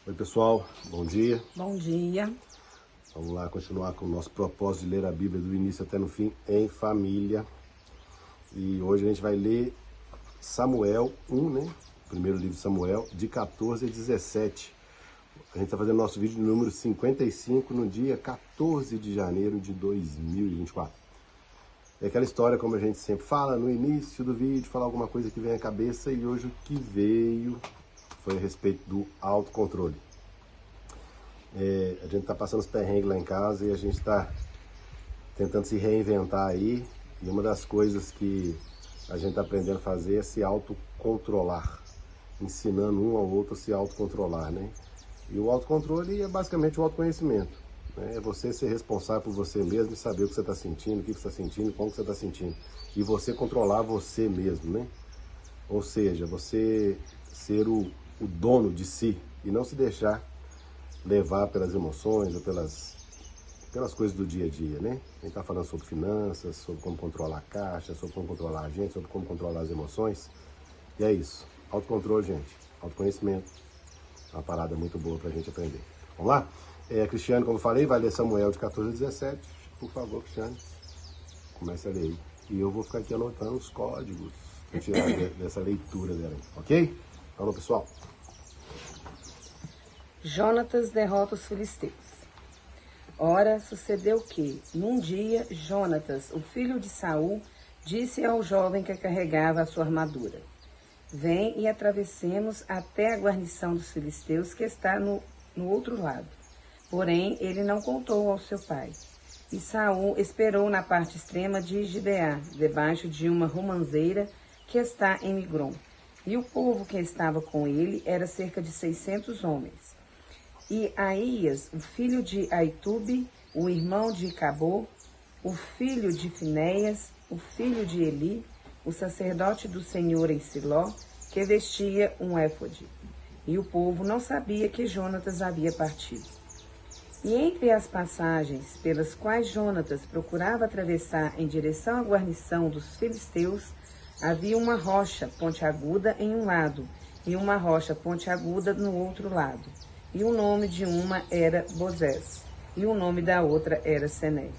Oi pessoal, bom dia. Bom dia. Vamos lá continuar com o nosso propósito de ler a Bíblia do início até no fim em família. E hoje a gente vai ler Samuel 1, né? Primeiro livro de Samuel, de 14 a 17. A gente está fazendo nosso vídeo número 55 no dia 14 de janeiro de 2024. É aquela história, como a gente sempre fala no início do vídeo, falar alguma coisa que vem à cabeça, e hoje o que veio foi a respeito do autocontrole. A gente está passando os perrengues lá em casa e a gente está tentando se reinventar aí. E uma das coisas que a gente está aprendendo a fazer é se autocontrolar, ensinando um ao outro a se autocontrolar, né? E o autocontrole é basicamente o autoconhecimento, né? É você ser responsável por você mesmo e saber o que você está sentindo, o que você está sentindo, como você está sentindo. E você controlar você mesmo, né? Ou seja, você ser o dono de si e não se deixar levar pelas emoções ou pelas coisas do dia a dia, né? A gente está falando sobre finanças, sobre como controlar a caixa, sobre como controlar a gente, sobre como controlar as emoções. E é isso. Autocontrole, gente. Autoconhecimento. É uma parada muito boa pra gente aprender. Vamos lá? Cristiane, como eu falei, vai ler Samuel de 14 a 17. Por favor, Cristiane, comece a ler aí. E eu vou ficar aqui anotando os códigos para tirar dessa leitura dela, ok? Falou, pessoal. Jonatas derrota os filisteus. Ora, sucedeu que, num dia, Jonatas, o filho de Saul, disse ao jovem que carregava a sua armadura: Vem e atravessemos até a guarnição dos filisteus que está no outro lado. Porém, ele não contou ao seu pai. E Saul esperou na parte extrema de Gibeá, debaixo de uma romanceira que está em Migron. E o povo que estava com ele era cerca de 600 homens. E Aías, o filho de Aitube, o irmão de Cabô, o filho de Finéias, o filho de Eli, o sacerdote do Senhor em Siló, que vestia um éfode. E o povo não sabia que Jonatas havia partido. E entre as passagens pelas quais Jonatas procurava atravessar em direção à guarnição dos filisteus, havia uma rocha pontiaguda em um lado e uma rocha pontiaguda no outro lado. E o nome de uma era Bozés, e o nome da outra era Sené.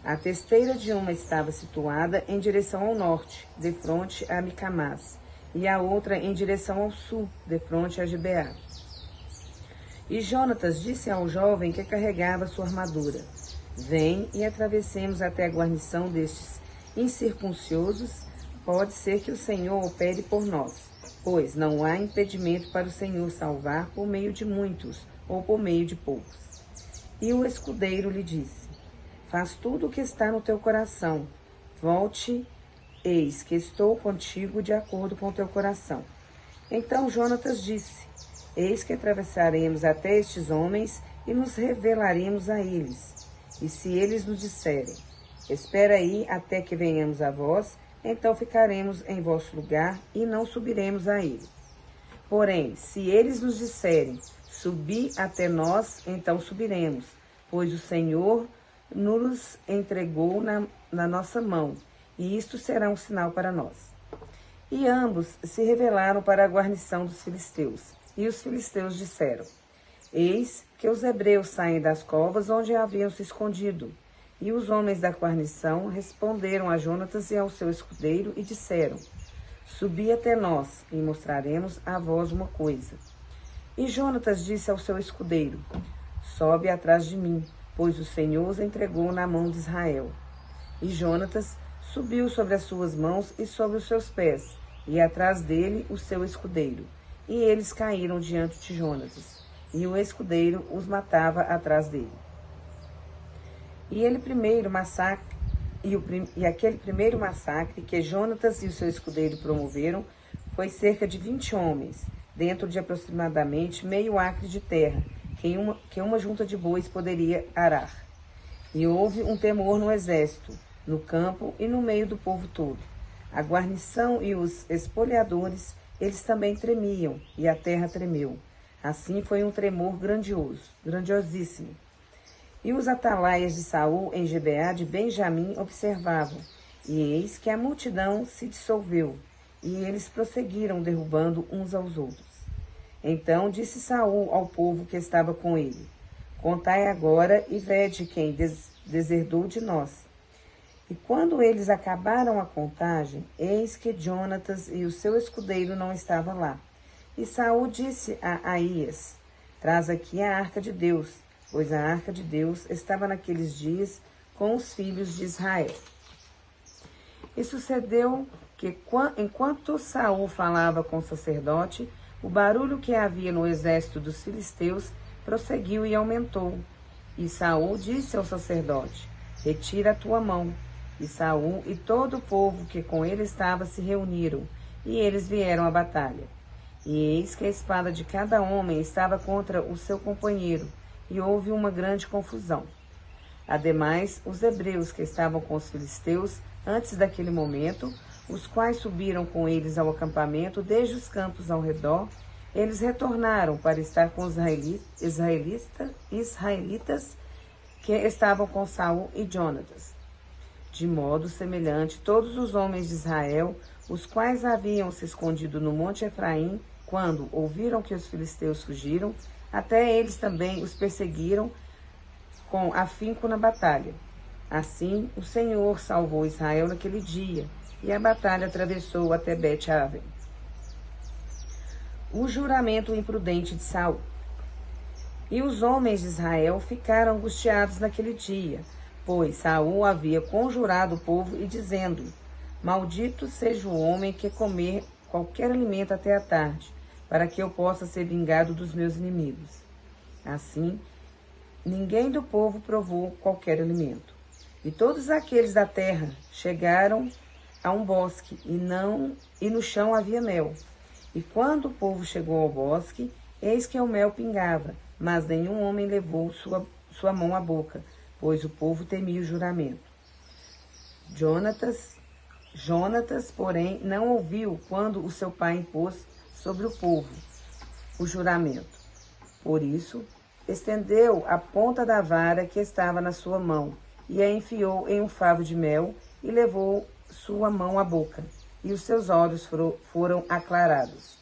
A testeira de uma estava situada em direção ao norte, defronte a Micamás, e a outra em direção ao sul, defronte a Gibeá. E Jonatas disse ao jovem que carregava sua armadura: Vem e atravessemos até a guarnição destes incircuncisos. Pode ser que o Senhor opere por nós, pois não há impedimento para o Senhor salvar por meio de muitos ou por meio de poucos. E o escudeiro lhe disse: Faz tudo o que está no teu coração. Volte, eis que estou contigo de acordo com o teu coração. Então Jonatas disse: Eis que atravessaremos até estes homens e nos revelaremos a eles. E se eles nos disserem: Espera aí até que venhamos a vós, então ficaremos em vosso lugar e não subiremos a ele. Porém, se eles nos disserem: Subi até nós, então subiremos, pois o Senhor nos entregou na nossa mão, e isto será um sinal para nós. E ambos se revelaram para a guarnição dos filisteus. E os filisteus disseram: Eis que os hebreus saem das covas onde haviam se escondido. E os homens da guarnição responderam a Jonatas e ao seu escudeiro e disseram: Subi até nós e mostraremos a vós uma coisa. E Jonatas disse ao seu escudeiro: Sobe atrás de mim, pois o Senhor os entregou na mão de Israel. E Jonatas subiu sobre as suas mãos e sobre os seus pés, e atrás dele o seu escudeiro. E eles caíram diante de Jonatas, e o escudeiro os matava atrás dele. E aquele primeiro massacre que Jonatas e o seu escudeiro promoveram foi cerca de 20 homens, dentro de aproximadamente meio acre de terra, que uma junta de bois poderia arar. E houve um temor no exército, no campo e no meio do povo todo. A guarnição e os espoliadores, eles também tremiam, e a terra tremeu. Assim foi um tremor grandiosíssimo. E os atalaias de Saul em Gibeá de Benjamim observavam, e eis que a multidão se dissolveu, e eles prosseguiram derrubando uns aos outros. Então disse Saul ao povo que estava com ele: Contai agora e vede quem deserdou de nós. E quando eles acabaram a contagem, eis que Jonatas e o seu escudeiro não estavam lá. E Saul disse a Aías: Traz aqui a arca de Deus, pois a arca de Deus estava naqueles dias com os filhos de Israel. E sucedeu que, enquanto Saul falava com o sacerdote, o barulho que havia no exército dos filisteus prosseguiu e aumentou. E Saul disse ao sacerdote: Retira a tua mão. E Saul e todo o povo que com ele estava se reuniram, e eles vieram à batalha. E eis que a espada de cada homem estava contra o seu companheiro, e houve uma grande confusão. Ademais, os hebreus que estavam com os filisteus antes daquele momento, os quais subiram com eles ao acampamento desde os campos ao redor, eles retornaram para estar com os israelitas que estavam com Saul e Jonatas. De modo semelhante, todos os homens de Israel, os quais haviam se escondido no monte Efraim, quando ouviram que os filisteus fugiram, até eles também os perseguiram com afinco na batalha. Assim, o Senhor salvou Israel naquele dia, e a batalha atravessou até Bet-Aven. O juramento imprudente de Saul. E os homens de Israel ficaram angustiados naquele dia, pois Saul havia conjurado o povo e dizendo: Maldito seja o homem que comer qualquer alimento até a tarde, para que eu possa ser vingado dos meus inimigos. Assim, ninguém do povo provou qualquer alimento. E todos aqueles da terra chegaram a um bosque, e no chão havia mel. E quando o povo chegou ao bosque, eis que o mel pingava, mas nenhum homem levou sua mão à boca, pois o povo temia o juramento. Jonatas, porém, não ouviu quando o seu pai impôs sobre o povo o juramento. Por isso, estendeu a ponta da vara que estava na sua mão, e a enfiou em um favo de mel, e levou sua mão à boca, e os seus olhos foram aclarados.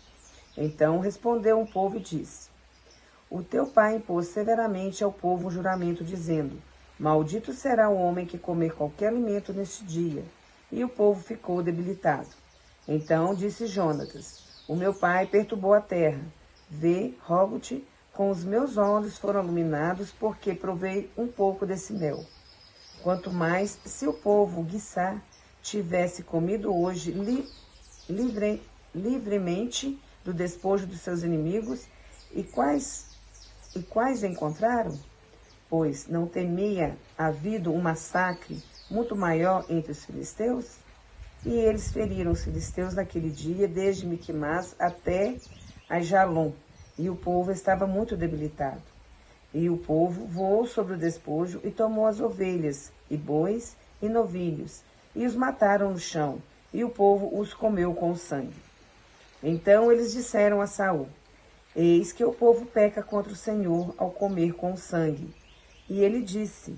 Então respondeu o povo e disse: O teu pai impôs severamente ao povo um juramento, dizendo: Maldito será o homem que comer qualquer alimento neste dia. E o povo ficou debilitado. Então disse Jonatas: O meu pai perturbou a terra. Vê, rogo-te, com os meus olhos foram iluminados, porque provei um pouco desse mel. Quanto mais, se o povo Guissá tivesse comido hoje livremente do despojo dos seus inimigos, e quais encontraram? Pois não temia havido um massacre muito maior entre os filisteus? E eles feriram os filisteus naquele dia, desde Miquimás até Aijalon, e o povo estava muito debilitado. E o povo voou sobre o despojo e tomou as ovelhas, e bois, e novilhos, e os mataram no chão, e o povo os comeu com o sangue. Então eles disseram a Saul: Eis que o povo peca contra o Senhor ao comer com o sangue. E ele disse: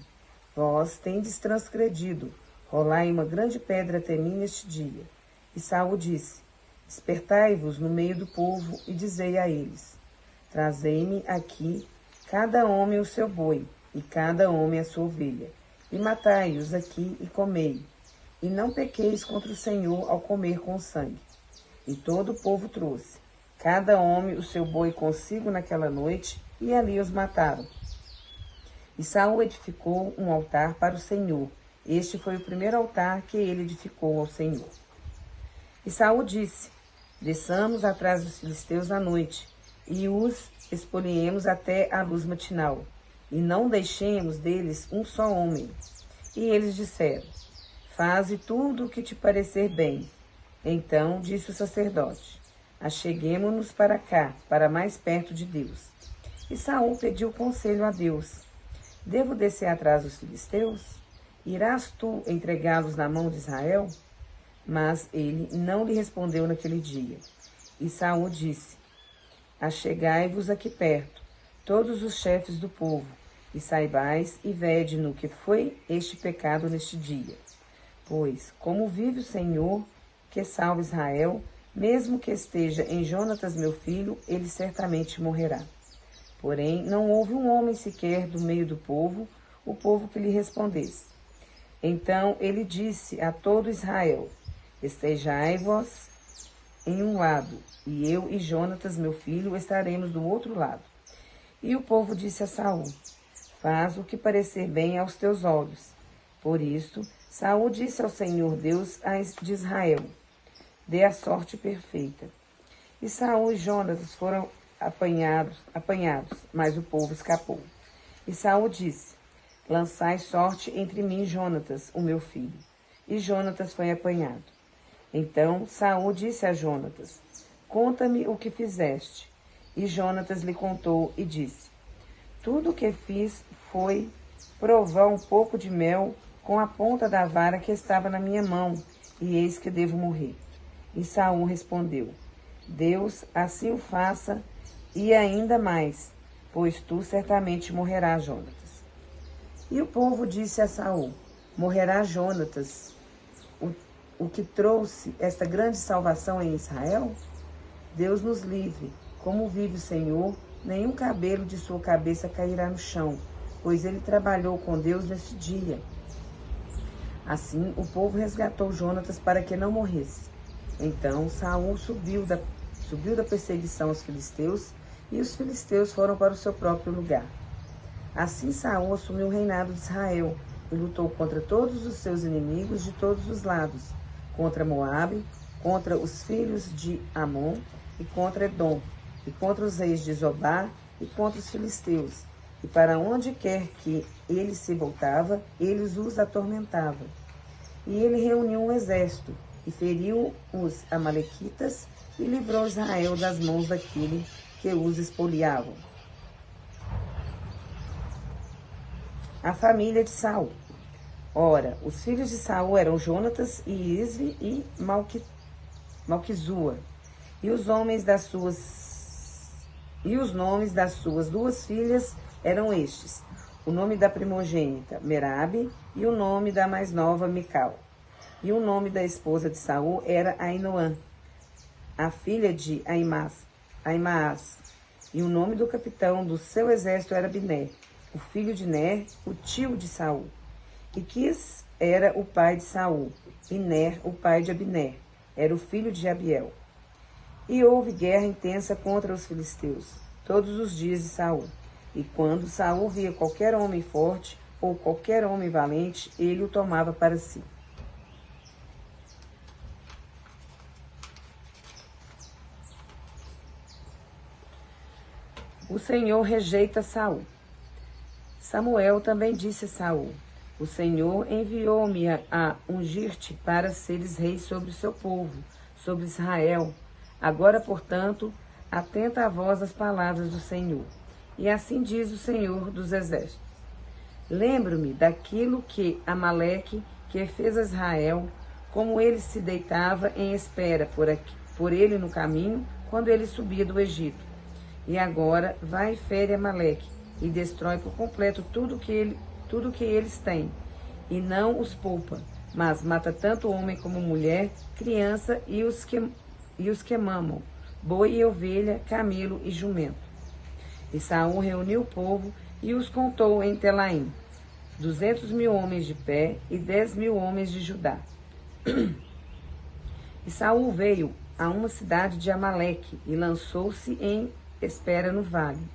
Vós tendes transgredido, rolai uma grande pedra até mim neste dia. E Saul disse: Despertai-vos no meio do povo e dizei a eles: Trazei-me aqui cada homem o seu boi, e cada homem a sua ovelha, e matai-os aqui e comei. E não pequeis contra o Senhor ao comer com sangue. E todo o povo trouxe, cada homem o seu boi consigo naquela noite, e ali os mataram. E Saul edificou um altar para o Senhor. Este foi o primeiro altar que ele edificou ao Senhor. E Saul disse: Desçamos atrás dos filisteus à noite, e os expoliemos até a luz matinal, e não deixemos deles um só homem. E eles disseram: Faze tudo o que te parecer bem. Então disse o sacerdote: Acheguemo-nos para cá, para mais perto de Deus. E Saul pediu conselho a Deus: Devo descer atrás dos filisteus? Irás tu entregá-los na mão de Israel? Mas ele não lhe respondeu naquele dia. E Saul disse: Achegai-vos aqui perto, todos os chefes do povo, e saibais e vede no que foi este pecado neste dia. Pois, como vive o Senhor, que salva Israel, Mesmo que esteja em Jonatas, meu filho, ele certamente morrerá. Porém, não houve um homem sequer do meio do povo, o povo que lhe respondesse. Então ele disse a todo Israel: Estejai-vos em um lado, e eu e Jonatas, meu filho, estaremos do outro lado. E o povo disse a Saul: Faz o que parecer bem aos teus olhos. Por isto, Saul disse ao Senhor Deus de Israel: Dê a sorte perfeita. E Saul e Jonatas foram apanhados, mas o povo escapou. E Saul disse: Lançai sorte entre mim e Jonatas, o meu filho. E Jonatas foi apanhado. Então Saul disse a Jonatas: Conta-me o que fizeste. E Jonatas lhe contou e disse: Tudo o que fiz foi provar um pouco de mel com a ponta da vara que estava na minha mão, e eis que devo morrer. E Saul respondeu: Deus assim o faça, e ainda mais, pois tu certamente morrerás, Jonatas. E o povo disse a Saul: Morrerá Jonatas, o que trouxe esta grande salvação em Israel? Deus nos livre, como vive o Senhor, nenhum cabelo de sua cabeça cairá no chão, pois ele trabalhou com Deus neste dia. Assim o povo resgatou Jonatas para que não morresse. Então Saul subiu da perseguição aos filisteus, e os filisteus foram para o seu próprio lugar. Assim Saul assumiu o reinado de Israel e lutou contra todos os seus inimigos de todos os lados, contra Moabe, contra os filhos de Amon e contra Edom, e contra os reis de Zobá e contra os filisteus. E para onde quer que ele se voltava, eles os atormentavam. E ele reuniu um exército e feriu os amalequitas e livrou Israel das mãos daquele que os espoliavam. A família de Saul. Ora, os filhos de Saul eram Jonatas e Isvi e Malquizua, e os nomes das suas duas filhas eram estes: o nome da primogênita, Merabe, e o nome da mais nova, Mical. E o nome da esposa de Saul era Ainoã, a filha de Aimaas. E o nome do capitão do seu exército era Abner, o filho de Ner, o tio de Saul. E Quis era o pai de Saul, e Ner, o pai de Abner, era o filho de Abiel. E houve guerra intensa contra os filisteus, todos os dias de Saul. E quando Saul via qualquer homem forte ou qualquer homem valente, ele o tomava para si. O Senhor rejeita Saul. Samuel também disse a Saul: O Senhor enviou-me a ungir-te para seres rei sobre o seu povo, sobre Israel. Agora, portanto, atenta a voz às palavras do Senhor. E assim diz o Senhor dos Exércitos: Lembro-me daquilo que Amaleque, que fez a Israel, como ele se deitava em espera por ele no caminho, quando ele subia do Egito. E agora vai e fere Amaleque, e destrói por completo tudo que eles têm, e não os poupa, mas mata tanto homem como mulher, criança e os que mamam, boi e ovelha, camelo e jumento. E Saul reuniu o povo e os contou em Telaim, 200.000 homens de pé e 10.000 homens de Judá. E Saul veio a uma cidade de Amaleque e lançou-se em espera no vale.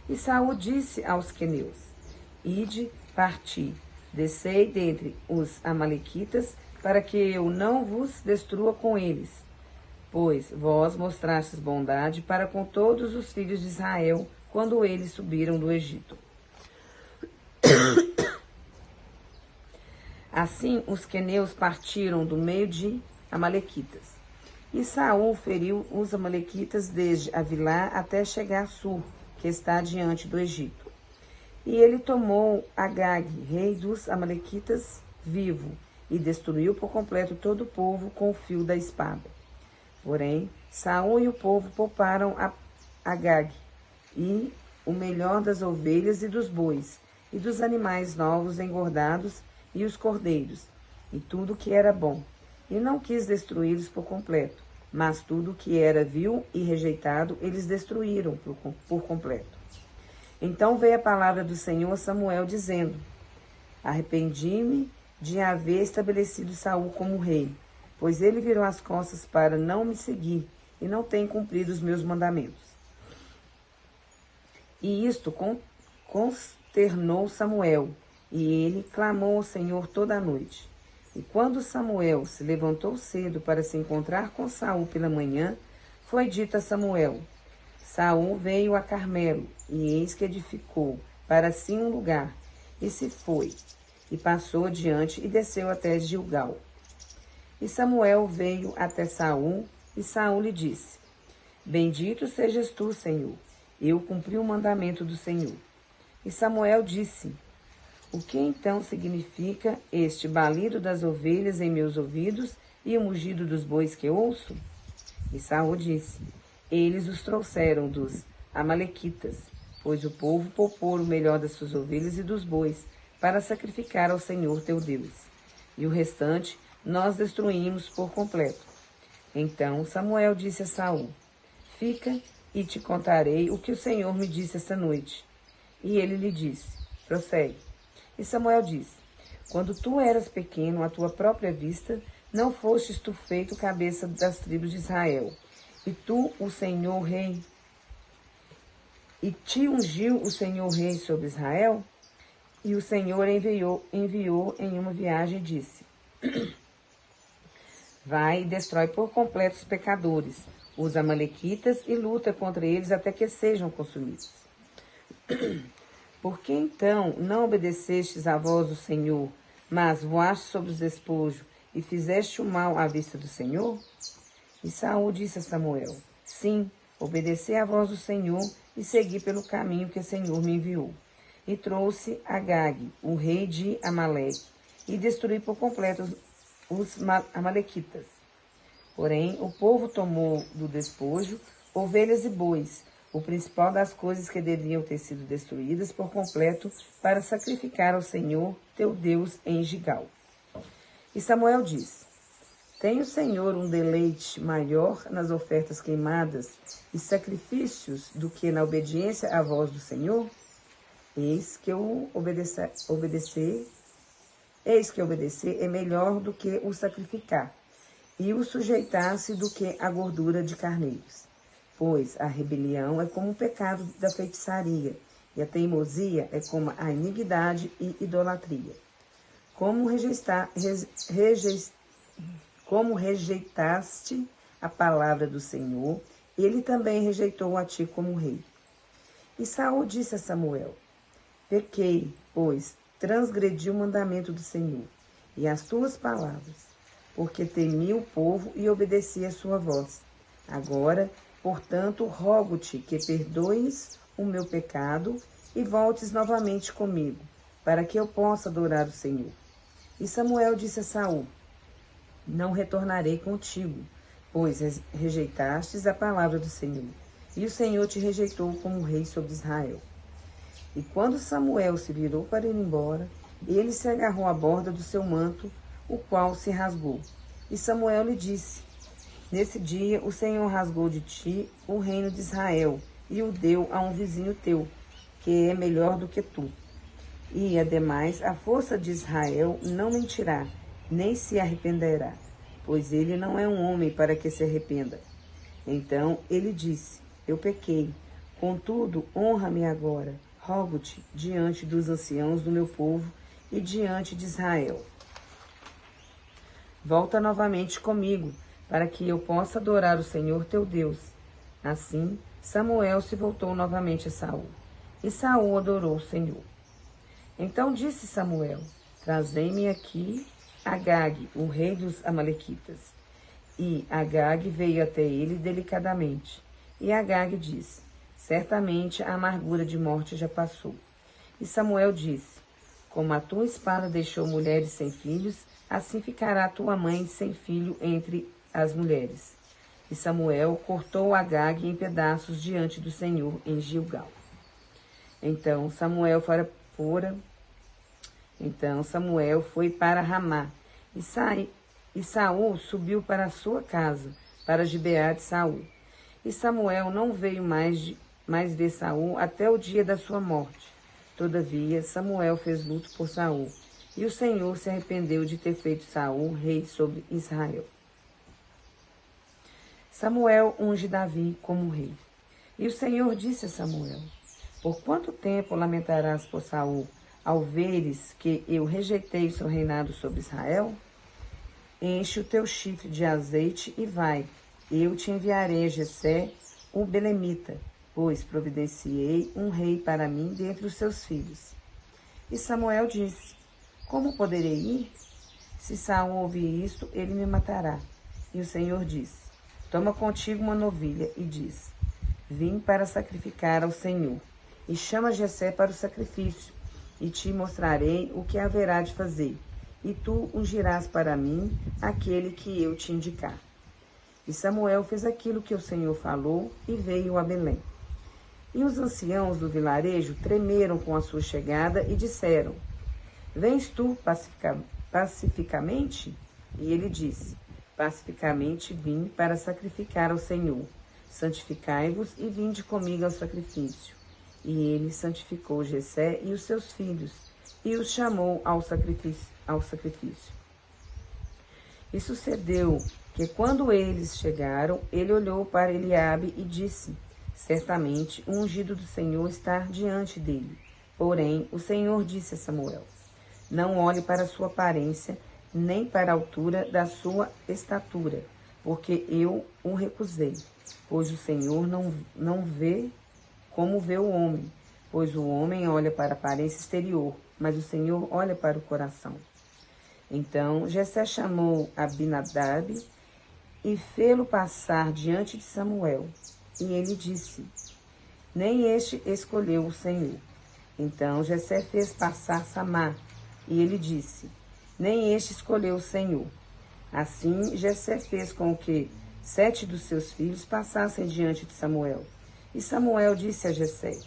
E Saul disse aos queneus: Ide, parti, descei dentre os amalequitas, para que eu não vos destrua com eles, pois vós mostrastes bondade para com todos os filhos de Israel, quando eles subiram do Egito. Assim os queneus partiram do meio de amalequitas. E Saul feriu os amalequitas desde Avilá até chegar a Sur, que está diante do Egito. E ele tomou Agag, rei dos amalequitas, vivo, e destruiu por completo todo o povo com o fio da espada. Porém, Saul e o povo pouparam a Agag, e o melhor das ovelhas e dos bois, e dos animais novos engordados, e os cordeiros, e tudo que era bom, e não quis destruí-los por completo, mas tudo o que era vil e rejeitado, eles destruíram por completo. Então veio a palavra do Senhor a Samuel, dizendo: Arrependi-me de haver estabelecido Saul como rei, pois ele virou as costas para não me seguir e não tem cumprido os meus mandamentos. E isto consternou Samuel, e ele clamou ao Senhor toda a noite. E quando Samuel se levantou cedo para se encontrar com Saul pela manhã, foi dito a Samuel: Saul veio a Carmelo, e eis que edificou para si um lugar, e se foi, e passou adiante e desceu até Gilgal. E Samuel veio até Saul, e Saul lhe disse: Bendito sejas tu, Senhor, eu cumpri o mandamento do Senhor. E Samuel disse: O que então significa este balido das ovelhas em meus ouvidos e o mugido dos bois que ouço? E Saul disse: Eles os trouxeram dos amalequitas, pois o povo poupou o melhor das suas ovelhas e dos bois, para sacrificar ao Senhor teu Deus. E o restante nós destruímos por completo. Então Samuel disse a Saul: Fica e te contarei o que o Senhor me disse esta noite. E ele lhe disse: Prossegue. E Samuel disse: Quando tu eras pequeno à tua própria vista, não fostes tu feito cabeça das tribos de Israel, e tu, o Senhor rei, e te ungiu o Senhor rei sobre Israel? E o Senhor enviou em uma viagem e disse: Vai e destrói por completo os pecadores, os amalequitas, e luta contra eles até que sejam consumidos. Por que então não obedecestes à voz do Senhor, mas voaste sobre os despojos e fizeste o mal à vista do Senhor? E Saul disse a Samuel: Sim, obedeci à voz do Senhor e segui pelo caminho que o Senhor me enviou. E trouxe Agag, o rei de Amaleque, e destruí por completo os amalequitas. Porém, o povo tomou do despojo ovelhas e bois, o principal das coisas que deviam ter sido destruídas por completo, para sacrificar ao Senhor teu Deus em Gilgal. E Samuel disse: Tem o Senhor um deleite maior nas ofertas queimadas e sacrifícios do que na obediência à voz do Senhor? Eis que obedecer é melhor do que o sacrificar, e o sujeitar-se do que a gordura de carneiros. Pois a rebelião é como o pecado da feitiçaria, e a teimosia é como a iniquidade e idolatria. Como rejeitaste a palavra do Senhor, ele também rejeitou a ti como rei. E Saul disse a Samuel: Pequei, pois transgredi o mandamento do Senhor e as tuas palavras, porque temi o povo e obedeci a sua voz. Agora, portanto, rogo-te que perdoes o meu pecado e voltes novamente comigo, para que eu possa adorar o Senhor. E Samuel disse a Saul: Não retornarei contigo, pois rejeitastes a palavra do Senhor, e o Senhor te rejeitou como rei sobre Israel. E quando Samuel se virou para ir embora, ele se agarrou à borda do seu manto, o qual se rasgou. E Samuel lhe disse: Nesse dia o Senhor rasgou de ti o reino de Israel e o deu a um vizinho teu, que é melhor do que tu. E, ademais, a força de Israel não mentirá, nem se arrependerá, pois ele não é um homem para que se arrependa. Então ele disse: Eu pequei, contudo, honra-me agora, rogo-te, diante dos anciãos do meu povo e diante de Israel. Volta novamente comigo, para que eu possa adorar o Senhor teu Deus. Assim, Samuel se voltou novamente a Saul, e Saul adorou o Senhor. Então disse Samuel: Trazei-me aqui Agag, o rei dos amalequitas. E Agag veio até ele delicadamente. E Agag disse: Certamente a amargura de morte já passou. E Samuel disse: Como a tua espada deixou mulheres sem filhos, assim ficará tua mãe sem filho entre as mulheres. E Samuel cortou Agag em pedaços diante do Senhor em Gilgal. Então Samuel foi para Ramá, e Saul subiu para a sua casa, para Gibeá de Saul. E Samuel não veio mais ver Saul até o dia da sua morte. Todavia, Samuel fez luto por Saul, e o Senhor se arrependeu de ter feito Saul rei sobre Israel. Samuel unge Davi como rei. E o Senhor disse a Samuel: Por quanto tempo lamentarás por Saul, ao veres que eu rejeitei o seu reinado sobre Israel? Enche o teu chifre de azeite e vai. Eu te enviarei a Jessé, o belemita, pois providenciei um rei para mim dentre os seus filhos. E Samuel disse: Como poderei ir? Se Saul ouvir isto, ele me matará. E o Senhor disse: Toma contigo uma novilha e diz: Vim para sacrificar ao Senhor. E chama Jessé para o sacrifício, e te mostrarei o que haverá de fazer. E tu ungirás para mim aquele que eu te indicar. E Samuel fez aquilo que o Senhor falou e veio a Belém. E os anciãos do vilarejo tremeram com a sua chegada e disseram: Vens tu pacificamente? E ele disse: Pacificamente vim para sacrificar ao Senhor. Santificai-vos e vinde comigo ao sacrifício. E ele santificou Jessé e os seus filhos, e os chamou ao sacrifício. E sucedeu que, quando eles chegaram, ele olhou para Eliabe e disse: Certamente o ungido do Senhor está diante dele. Porém, o Senhor disse a Samuel: Não olhe para a sua aparência, nem para a altura da sua estatura, porque eu o recusei. Pois o Senhor não vê como vê o homem, pois o homem olha para a aparência exterior, mas o Senhor olha para o coração. Então Jessé chamou Abinadab e fê-lo passar diante de Samuel. E ele disse: Nem este escolheu o Senhor. Então Jessé fez passar Samá, e ele disse: Nem este escolheu o Senhor. Assim Jessé fez com que 7 dos seus filhos passassem diante de Samuel. E Samuel disse a Jessé: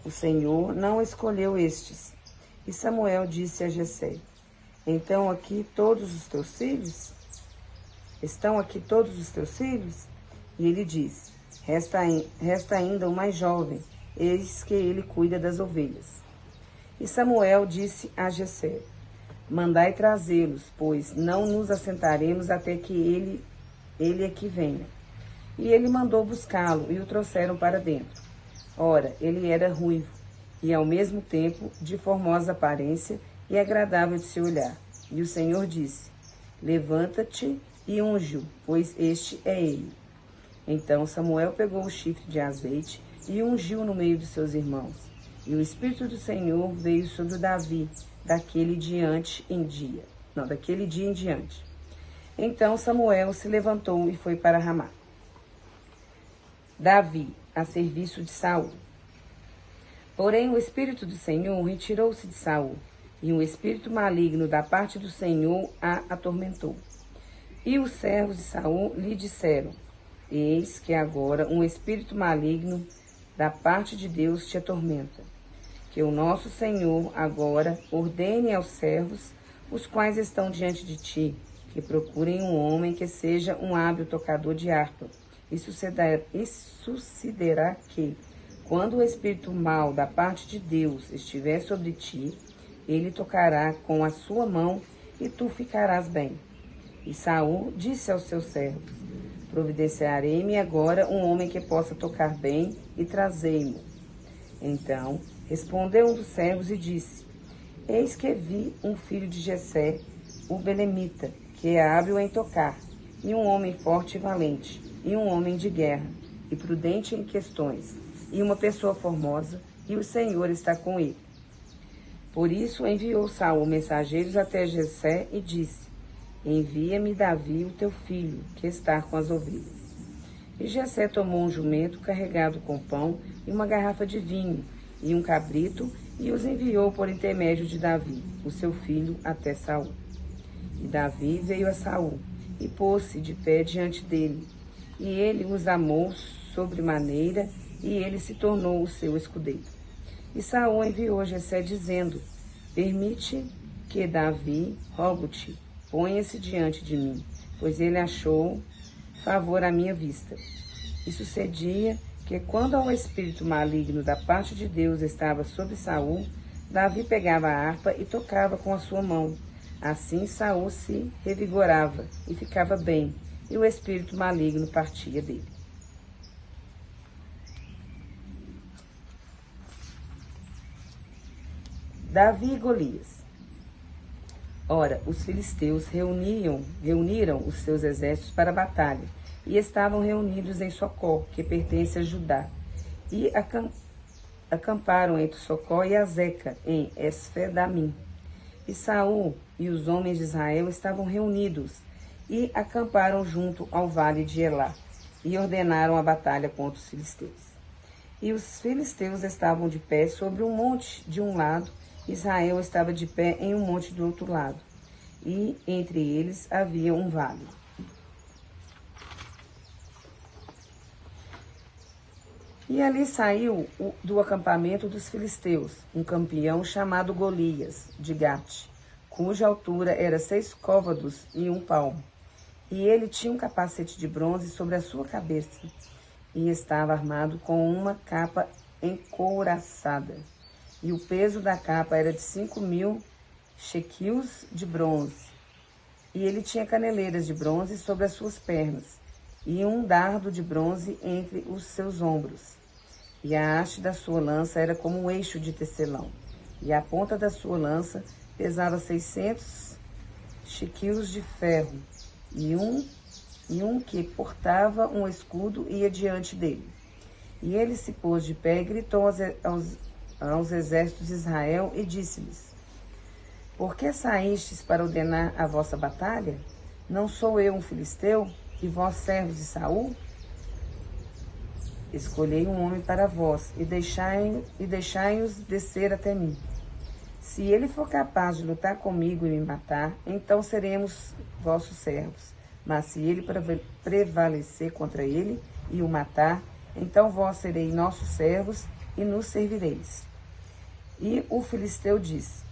O Senhor não escolheu estes. E Samuel disse a Jessé: Então aqui todos os teus filhos? Estão aqui todos os teus filhos? E ele disse: Resta ainda o mais jovem, eis que ele cuida das ovelhas. E Samuel disse a Jessé: Mandai trazê-los, pois não nos assentaremos até que ele aqui venha. E ele mandou buscá-lo e o trouxeram para dentro. Ora, ele era ruivo e ao mesmo tempo de formosa aparência e agradável de se olhar. E o Senhor disse: Levanta-te e unge-o, pois este é ele. Então Samuel pegou o chifre de azeite e ungiu no meio de seus irmãos. E o Espírito do Senhor veio sobre Davi daquele dia em diante. Então Samuel se levantou e foi para Ramá. Davi, a serviço de Saul. Porém o Espírito do Senhor retirou-se de Saul, e um espírito maligno da parte do Senhor a atormentou. E os servos de Saul lhe disseram: Eis que agora um espírito maligno da parte de Deus te atormenta. Que o nosso Senhor agora ordene aos servos, os quais estão diante de ti, que procurem um homem que seja um hábil tocador de harpa. E sucederá que, quando o espírito mau da parte de Deus estiver sobre ti, ele tocará com a sua mão e tu ficarás bem. E Saul disse aos seus servos: Providenciarei-me agora um homem que possa tocar bem e trazei-mo. Então respondeu um dos servos e disse: Eis que vi um filho de Jessé, o belemita, que é hábil em tocar, e um homem forte e valente, e um homem de guerra, e prudente em questões, e uma pessoa formosa, e o Senhor está com ele. Por isso enviou Saul mensageiros até Jessé e disse: Envia-me Davi, o teu filho, que está com as ovelhas. E Jessé tomou um jumento carregado com pão e uma garrafa de vinho, e um cabrito, e os enviou por intermédio de Davi, o seu filho, até Saul. E Davi veio a Saul, e pôs-se de pé diante dele. E ele os amou sobremaneira, e ele se tornou o seu escudeiro. E Saul enviou a Jessé, dizendo: Permite que Davi, rogo-te, ponha-se diante de mim, pois ele achou favor à minha vista. E sucedia que, quando o espírito maligno da parte de Deus estava sobre Saul, Davi pegava a harpa e tocava com a sua mão. Assim Saul se revigorava e ficava bem, e o espírito maligno partia dele. Davi e Golias. Ora, os filisteus reuniram os seus exércitos para a batalha, e estavam reunidos em Socó, que pertence a Judá, e acamparam entre Socó e Azeca, em Esfedamim. E Saul e os homens de Israel estavam reunidos, e acamparam junto ao vale de Elá, e ordenaram a batalha contra os filisteus. E os filisteus estavam de pé sobre um monte de um lado, Israel estava de pé em um monte do outro lado, e entre eles havia um vale. E ali saiu do acampamento dos filisteus um campeão chamado Golias, de Gate, cuja altura era 6 côvados e 1 palmo. E ele tinha um capacete de bronze sobre a sua cabeça, e estava armado com uma capa encouraçada. E o peso da capa era de 5.000 shequils de bronze. E ele tinha caneleiras de bronze sobre as suas pernas, e um dardo de bronze entre os seus ombros. E a haste da sua lança era como um eixo de tecelão, e a ponta da sua lança pesava 600 shequils de ferro, e um que portava um escudo ia diante dele. E ele se pôs de pé e gritou aos exércitos de Israel e disse-lhes: Por que saístes para ordenar a vossa batalha? Não sou eu um filisteu, e vós servos de Saul? Escolhei um homem para vós, e deixai-os descer até mim. Se ele for capaz de lutar comigo e me matar, então seremos vossos servos. Mas se ele prevalecer contra ele e o matar, então vós sereis nossos servos e nos servireis. E o filisteu disse: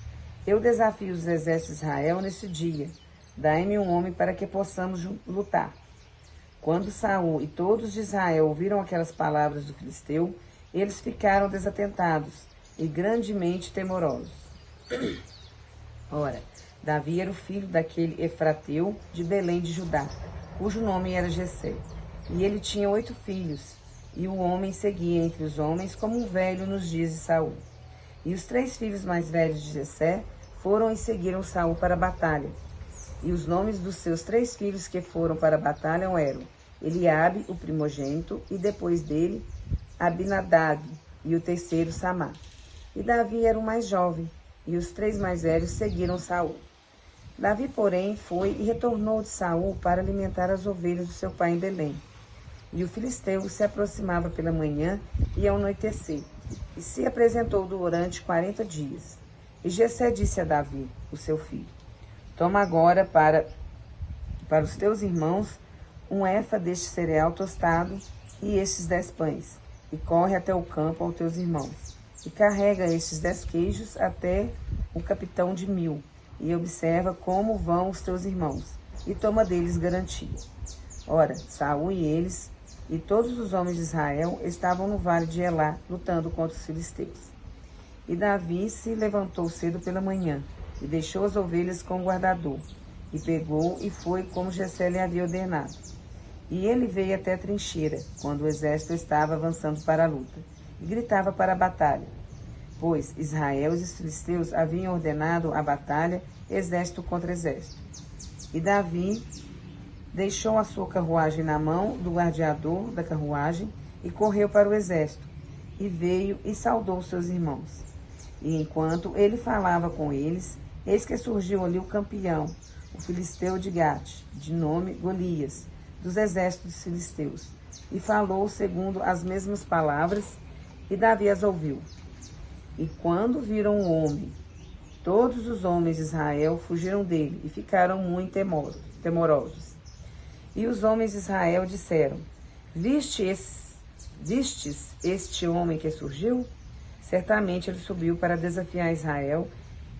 Eu desafio os exércitos de Israel nesse dia. Dai-me um homem para que possamos lutar. Quando Saul e todos de Israel ouviram aquelas palavras do filisteu, eles ficaram desatentados e grandemente temorosos. Ora, Davi era o filho daquele Efrateu de Belém de Judá, cujo nome era Jessé. E ele tinha 8 filhos, e o homem seguia entre os homens como um velho nos dias de Saul. E os 3 filhos mais velhos de Jessé foram e seguiram Saul para a batalha. E os nomes dos seus 3 filhos que foram para a batalha eram Eliabe, o primogênito, e depois dele Abinadab, e o terceiro Samá. E Davi era o mais jovem, e os 3 mais velhos seguiram Saul. Davi, porém, foi e retornou de Saul para alimentar as ovelhas do seu pai em Belém. E o filisteu se aproximava pela manhã e ao anoitecer, e se apresentou durante 40 dias. E Jessé disse a Davi, o seu filho: Toma agora para os teus irmãos um efa deste cereal tostado e estes 10 pães, e corre até o campo aos teus irmãos. E carrega estes 10 queijos até o capitão de 1000, e observa como vão os teus irmãos, e toma deles garantia. Ora, Saul e eles, e todos os homens de Israel, estavam no vale de Elá, lutando contra os filisteus. E Davi se levantou cedo pela manhã, e deixou as ovelhas com o guardador, e pegou e foi como Jessé lhe havia ordenado. E ele veio até a trincheira, quando o exército estava avançando para a luta, e gritava para a batalha. Pois Israel e os filisteus haviam ordenado a batalha, exército contra exército. E Davi deixou a sua carruagem na mão do guardiador da carruagem, e correu para o exército, e veio e saudou seus irmãos. E enquanto ele falava com eles, eis que surgiu ali o campeão, o filisteu de Gate, de nome Golias, dos exércitos dos filisteus, e falou segundo as mesmas palavras, e Davi as ouviu. E quando viram o homem, todos os homens de Israel fugiram dele, e ficaram muito temorosos. E os homens de Israel disseram: Vistes este homem que surgiu? Certamente ele subiu para desafiar Israel,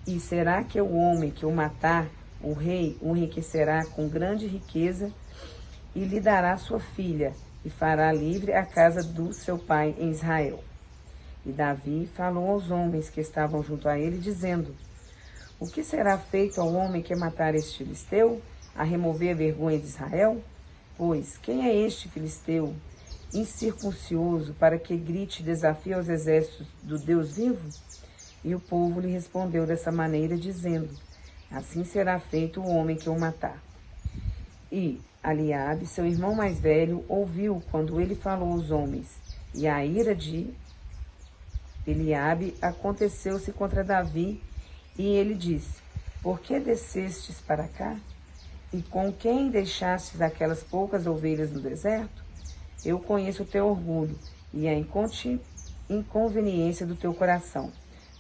e será que o homem que o matar, o rei, o enriquecerá com grande riqueza, e lhe dará sua filha, e fará livre a casa do seu pai em Israel. E Davi falou aos homens que estavam junto a ele, dizendo: O que será feito ao homem que matar este filisteu, a remover a vergonha de Israel? Pois quem é este filisteu incircuncioso para que grite e desafie aos exércitos do Deus vivo? E o povo lhe respondeu dessa maneira, dizendo: Assim será feito o homem que o matar. E Eliabe, seu irmão mais velho, ouviu quando ele falou aos homens, e a ira de Eliabe aconteceu-se contra Davi, e ele disse: Por que descestes para cá? E com quem deixastes aquelas poucas ovelhas no deserto? Eu conheço o teu orgulho e a inconveniência do teu coração,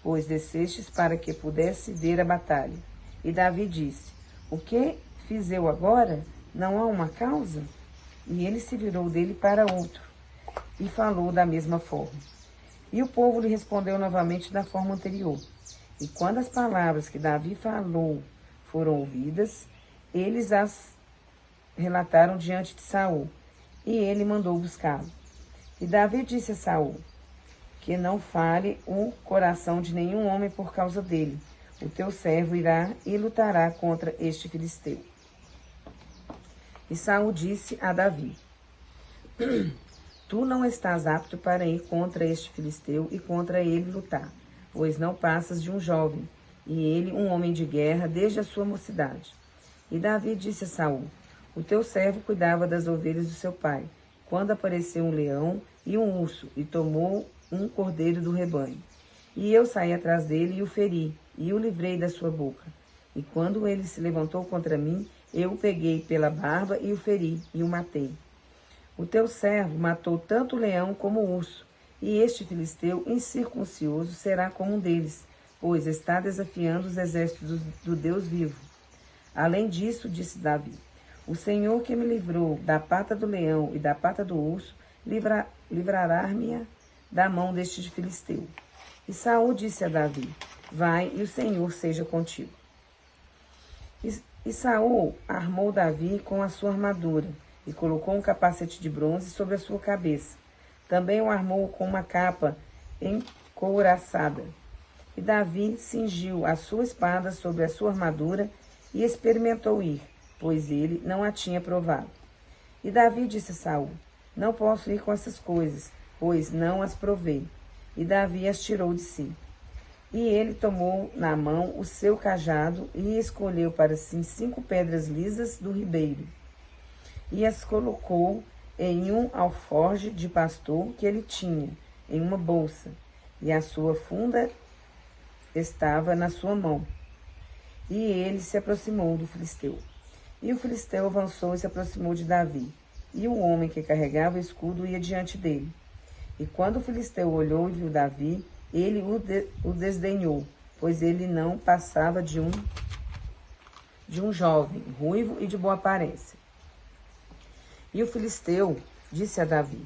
pois descestes para que pudesse ver a batalha. E Davi disse: O que fiz eu agora? Não há uma causa? E ele se virou dele para outro, e falou da mesma forma. E o povo lhe respondeu novamente da forma anterior. E quando as palavras que Davi falou foram ouvidas, eles as relataram diante de Saul, e ele mandou buscá-lo. E Davi disse a Saul: Que não fale o coração de nenhum homem por causa dele. O teu servo irá e lutará contra este filisteu. E Saul disse a Davi: Tu não estás apto para ir contra este filisteu e contra ele lutar, pois não passas de um jovem, e ele um homem de guerra desde a sua mocidade. E Davi disse a Saul: O teu servo cuidava das ovelhas do seu pai, quando apareceu um leão e um urso, e tomou um cordeiro do rebanho. E eu saí atrás dele e o feri, e o livrei da sua boca. E quando ele se levantou contra mim, eu o peguei pela barba e o feri, e o matei. O teu servo matou tanto o leão como o urso, e este filisteu incircuncioso será como um deles, pois está desafiando os exércitos do Deus vivo. Além disso, disse Davi: O Senhor que me livrou da pata do leão e da pata do urso, livrará-me da mão deste filisteu. E Saul disse a Davi: Vai, e o Senhor seja contigo. E Saul armou Davi com a sua armadura, e colocou um capacete de bronze sobre a sua cabeça. Também o armou com uma capa encouraçada. E Davi cingiu a sua espada sobre a sua armadura e experimentou ir, pois ele não a tinha provado. E Davi disse a Saul: Não posso ir com essas coisas, pois não as provei. E Davi as tirou de si. E ele tomou na mão o seu cajado e escolheu para si 5 pedras lisas do ribeiro. E as colocou em um alforje de pastor que ele tinha, em uma bolsa, e a sua funda estava na sua mão. E ele se aproximou do filisteu. E o filisteu avançou e se aproximou de Davi, e o homem que carregava o escudo ia diante dele. E quando o filisteu olhou e viu Davi, ele o desdenhou, pois ele não passava de um jovem, ruivo e de boa aparência. E o filisteu disse a Davi: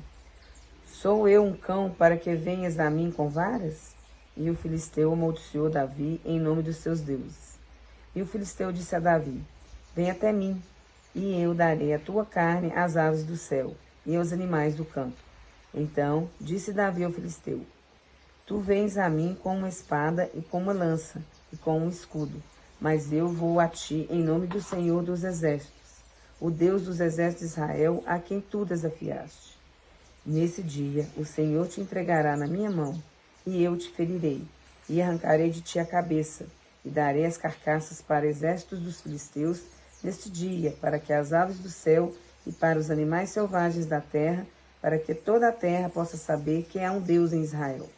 Sou eu um cão para que venhas a mim com varas? E o filisteu amaldiçoou Davi em nome dos seus deuses. E o filisteu disse a Davi: Vem até mim, e eu darei a tua carne às aves do céu e aos animais do campo. Então disse Davi ao filisteu: Tu vens a mim com uma espada e com uma lança e com um escudo, mas eu vou a ti em nome do Senhor dos exércitos, o Deus dos exércitos de Israel, a quem tu desafiaste. Nesse dia o Senhor te entregará na minha mão, e eu te ferirei, e arrancarei de ti a cabeça, e darei as carcaças para exércitos dos filisteus neste dia, para que as aves do céu e para os animais selvagens da terra, para que toda a terra possa saber que há um Deus em Israel.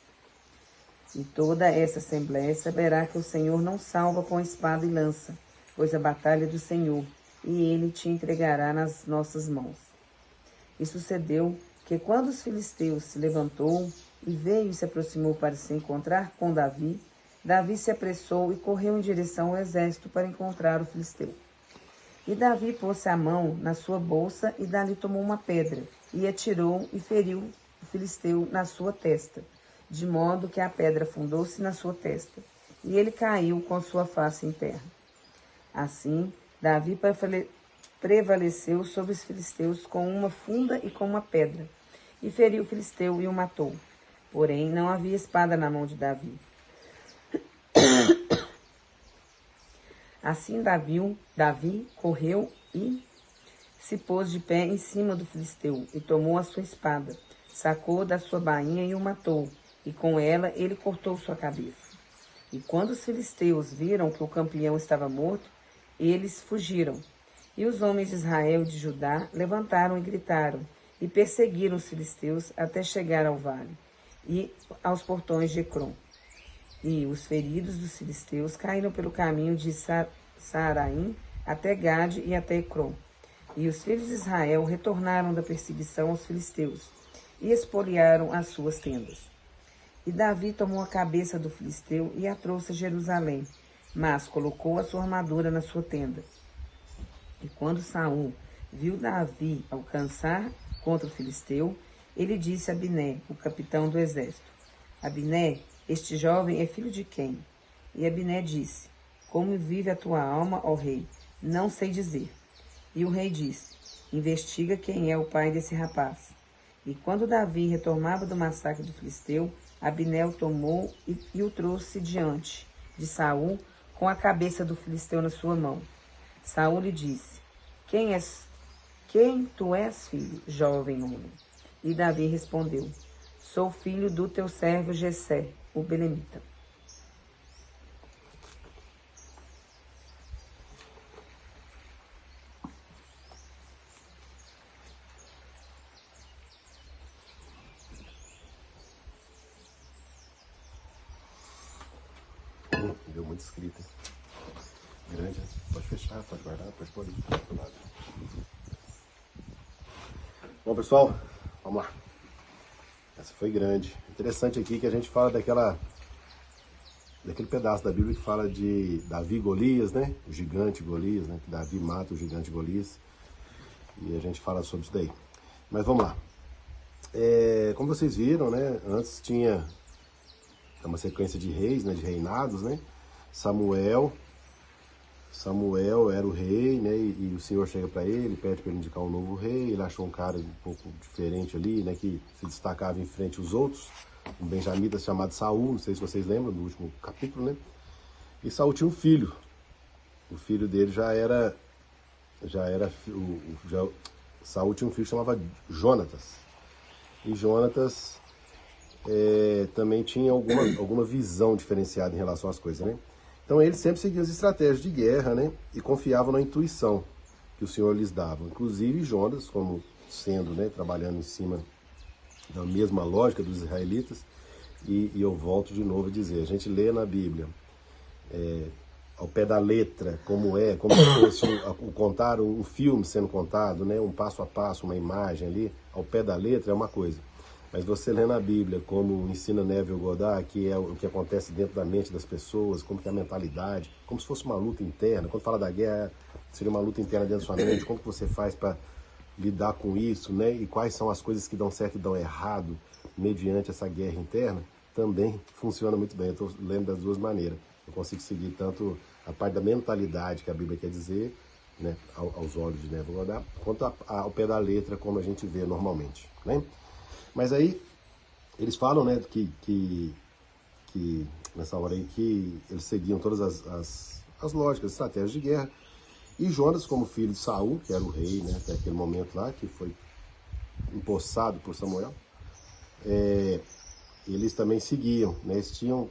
E toda essa assembléia saberá que o Senhor não salva com espada e lança, pois a batalha é do Senhor, e ele te entregará nas nossas mãos. E sucedeu que quando os filisteus se levantou e veio e se aproximou para se encontrar com Davi, Davi se apressou e correu em direção ao exército para encontrar o filisteu. E Davi pôs a mão na sua bolsa e dali tomou uma pedra, e atirou e feriu o filisteu na sua testa, de modo que a pedra afundou-se na sua testa, e ele caiu com sua face em terra. Assim, Davi prevaleceu sobre os filisteus com uma funda e com uma pedra, e feriu o filisteu e o matou. Porém, não havia espada na mão de Davi. Assim Davi correu e se pôs de pé em cima do filisteu, e tomou a sua espada, sacou da sua bainha e o matou, e com ela ele cortou sua cabeça. E quando os filisteus viram que o campeão estava morto, eles fugiram. E os homens de Israel e de Judá levantaram e gritaram, e perseguiram os filisteus até chegar ao vale, e aos portões de Ecrom. E os feridos dos filisteus caíram pelo caminho de Saaraim até Gade e até Ecrom. E os filhos de Israel retornaram da perseguição aos filisteus, e espoliaram as suas tendas. E Davi tomou a cabeça do filisteu e a trouxe a Jerusalém, mas colocou a sua armadura na sua tenda. E quando Saul viu Davi alcançar contra o filisteu, ele disse a Abiné, o capitão do exército: Abiné, este jovem é filho de quem? E Abiné disse: Como vive a tua alma, ó rei? Não sei dizer. E o rei disse: Investiga quem é o pai desse rapaz. E quando Davi retornava do massacre do filisteu, Abiné o tomou e o trouxe diante de Saul com a cabeça do filisteu na sua mão. Saul lhe disse: Quem tu és, filho, jovem homem? E Davi respondeu: Sou filho do teu servo Jessé, o belemita. Deu muita escrita. Grande, pode fechar, pode guardar, pode pôr do lado. Bom, pessoal, vamos lá. Essa foi grande. Interessante aqui que a gente fala daquele pedaço da Bíblia que fala de Davi e Golias, né? O gigante Golias, né? Que Davi mata o gigante Golias. E a gente fala sobre isso daí. Mas vamos lá. Como vocês viram, né? Antes tinha uma sequência de reis, né? De reinados, né? Samuel era o rei, né? E o Senhor chega para ele, pede para ele indicar um novo rei. Ele achou um cara um pouco diferente ali, né? Que se destacava em frente aos outros. Um benjamita chamado Saul, não sei se vocês lembram do último capítulo, né? E Saul tinha um filho. O filho dele Saul tinha um filho que chamava Jonatas. E Jonatas também tinha alguma visão diferenciada em relação às coisas, né? Então eles sempre seguiam as estratégias de guerra, né? E confiavam na intuição que o Senhor lhes dava. Inclusive Jonas, como sendo, né, trabalhando em cima da mesma lógica dos israelitas. E eu volto de novo a dizer, a gente lê na Bíblia ao pé da letra, como se fosse contar um filme sendo contado, né? Um passo a passo, uma imagem ali, ao pé da letra é uma coisa. Mas você lê na Bíblia, como ensina Neville Goddard, que é o que acontece dentro da mente das pessoas, como que é a mentalidade, como se fosse uma luta interna. Quando fala da guerra, seria uma luta interna dentro da sua mente, como que você faz para lidar com isso, né? E quais são as coisas que dão certo e dão errado mediante essa guerra interna, também funciona muito bem. Eu estou lendo das duas maneiras. Eu consigo seguir tanto a parte da mentalidade que a Bíblia quer dizer, né, aos olhos de Neville Goddard, quanto ao pé da letra, como a gente vê normalmente, né? Mas aí, eles falam, né, que nessa hora aí, que eles seguiam todas as lógicas, estratégias de guerra. E Jonas, como filho de Saul, que era o rei, né, até aquele momento lá, que foi empossado por Samuel, eles também seguiam, né, eles tinham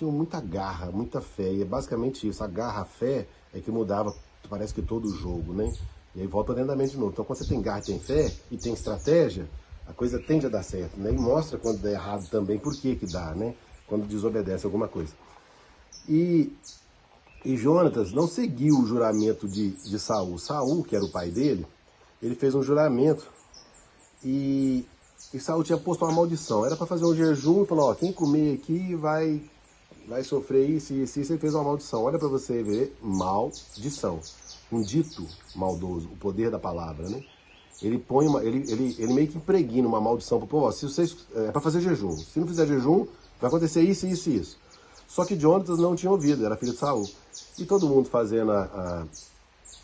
muita garra, muita fé, e é basicamente isso, a garra, a fé, é que mudava, parece que todo o jogo, né? E aí volta dentro da mente de novo. Então, quando você tem garra, tem fé e tem estratégia, a coisa tende a dar certo, né? E mostra quando dá errado também, por que dá, né? Quando desobedece alguma coisa. E Jonatas não seguiu o juramento de Saul. Saul, que era o pai dele, ele fez um juramento e Saul tinha posto uma maldição. Era para fazer um jejum e falou, ó, quem comer aqui vai sofrer isso e isso. Ele fez uma maldição. Olha para você ver, maldição. Um dito maldoso, o poder da palavra, né? Ele põe ele meio que impregna uma maldição para o povo. Ó, se vocês, é para fazer jejum. Se não fizer jejum, vai acontecer isso, isso e isso. Só que Jonatas não tinha ouvido, era filho de Saul. E todo mundo fazendo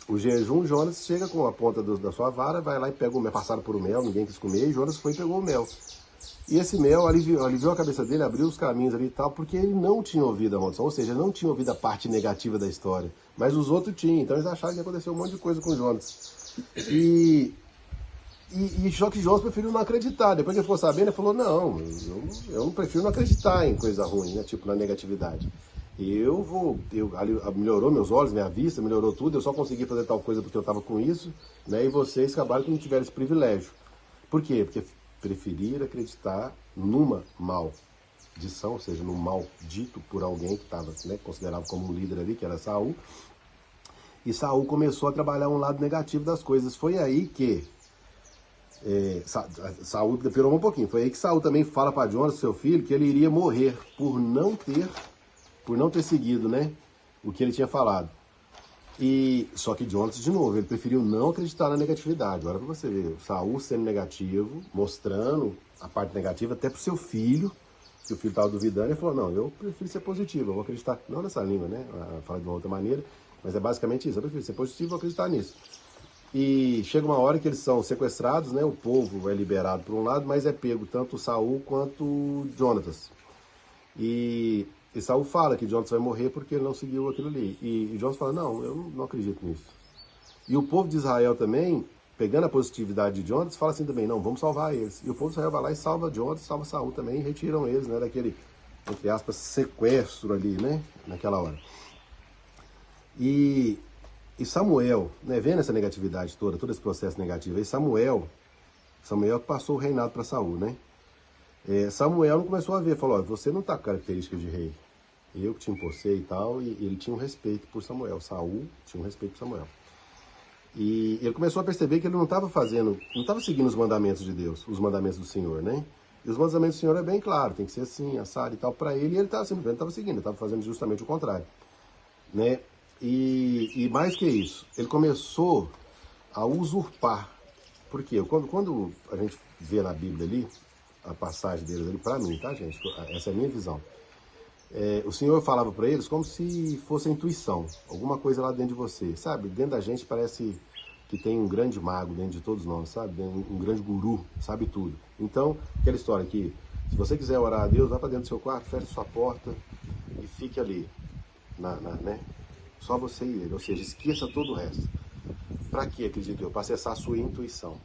o jejum, Jonas chega com a ponta da sua vara, vai lá e pega o mel, passaram por o mel, ninguém quis comer, e Jonas foi e pegou o mel. E esse mel aliviou a cabeça dele, abriu os caminhos ali e tal, porque ele não tinha ouvido a maldição, ou seja, ele não tinha ouvido a parte negativa da história, mas os outros tinham, então eles acharam que aconteceu um monte de coisa com Jonas. Só que Jonas preferiu não acreditar, depois que ele ficou sabendo, ele falou, não, eu não prefiro não acreditar em coisa ruim, né, tipo na negatividade. Melhorou meus olhos, minha vista, melhorou tudo, eu só consegui fazer tal coisa porque eu estava com isso, né, e vocês acabaram que não tiveram esse privilégio. Por quê? Porque preferir acreditar numa maldição, ou seja, num mal dito por alguém que estava, né, considerado como um líder ali, que era Saul, e Saul começou a trabalhar um lado negativo das coisas. Foi aí que Saul pirou um pouquinho, foi aí que Saul também fala para Jonas, seu filho, que ele iria morrer por não ter seguido, né, o que ele tinha falado. E só que Jonas, de novo, ele preferiu não acreditar na negatividade. Agora para você ver, Saul sendo negativo, mostrando a parte negativa até pro seu filho, que o filho estava duvidando, ele falou, não, eu prefiro ser positivo, eu vou acreditar, não nessa língua, né, falar de uma outra maneira, mas é basicamente isso, eu prefiro ser positivo, vou acreditar nisso. E chega uma hora que eles são sequestrados, né, o povo é liberado por um lado, mas é pego tanto Saul quanto Jonatas. E Saul fala que Jonas vai morrer porque ele não seguiu aquilo ali. E Jonas fala, não, eu não acredito nisso. E o povo de Israel também, pegando a positividade de Jonas, fala assim também, não, vamos salvar eles. E o povo de Israel vai lá e salva Jonas, salva Saul também, e retiram eles, né, daquele, entre aspas, sequestro ali, né, naquela hora. E Samuel, né, vendo essa negatividade toda, todo esse processo negativo, e Samuel passou o reinado para Saul, né? Samuel não começou a ver, falou, você não está com características de rei, eu que te impulsei e tal, e ele tinha um respeito por Samuel, Saul tinha um respeito por Samuel. E ele começou a perceber que ele não estava seguindo os mandamentos de Deus, os mandamentos do Senhor, né? E os mandamentos do Senhor é bem claro, tem que ser assim, assado e tal, para ele, e ele simplesmente estava seguindo, ele estava fazendo justamente o contrário, né? E mais que isso, ele começou a usurpar. Por quê? Quando a gente vê na Bíblia ali, a passagem deles ali, para mim, tá, gente? Essa é a minha visão. O Senhor falava para eles como se fosse a intuição, alguma coisa lá dentro de você, sabe? Dentro da gente parece que tem um grande mago dentro de todos nós, sabe? Um grande guru, sabe tudo. Então, aquela história aqui, se você quiser orar a Deus, vá para dentro do seu quarto, feche sua porta e fique ali, né? Só você e ele, ou seja, esqueça todo o resto. Para quê, acredito eu? Para acessar a sua intuição.